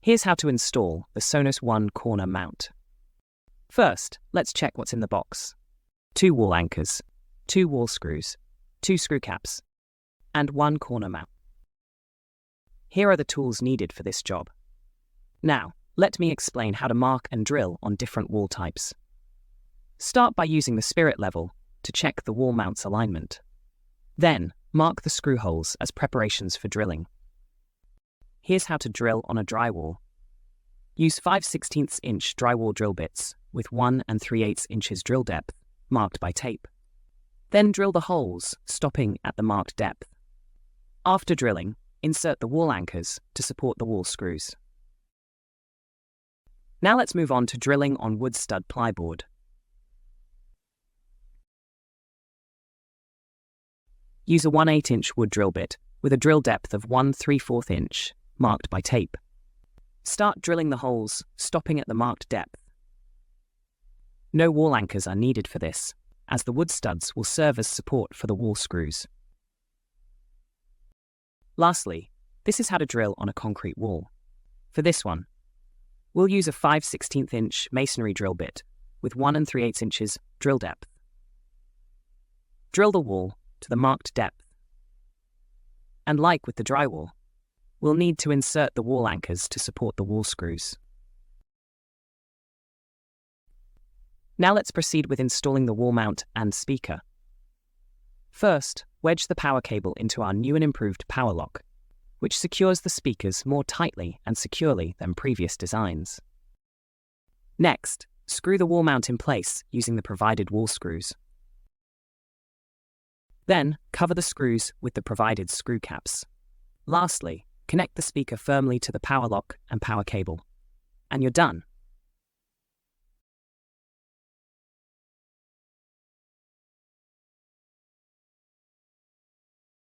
Here's how to install the SONOS ONE Corner Mount. First, let's check what's in the box. 2 wall anchors, 2 wall screws, 2 screw caps, and 1 corner mount. Here are the tools needed for this job. Now, let me explain how to mark and drill on different wall types. Start by using the spirit level to check the wall mount's alignment. Then, mark the screw holes as preparations for drilling. Here's how to drill on a drywall. Use 5/16 inch drywall drill bits with 1 3/8 inches drill depth, marked by tape. Then drill the holes, stopping at the marked depth. After drilling, insert the wall anchors to support the wall screws. Now let's move on to drilling on wood stud plyboard. Use a 1/8 inch wood drill bit with a drill depth of 1 3/4 inch, marked by tape. Start drilling the holes, stopping at the marked depth. No wall anchors are needed for this, as the wood studs will serve as support for the wall screws. Lastly, this is how to drill on a concrete wall. For this one, we'll use a 5/16 inch masonry drill bit with 1 3/8 inches drill depth. Drill the wall to the marked depth. And like with the drywall, we'll need to insert the wall anchors to support the wall screws. Now let's proceed with installing the wall mount and speaker. First, wedge the power cable into our new and improved power lock, which secures the speakers more tightly and securely than previous designs. Next, screw the wall mount in place using the provided wall screws. Then, cover the screws with the provided screw caps. Lastly, connect the speaker firmly to the power lock and power cable. And you're done.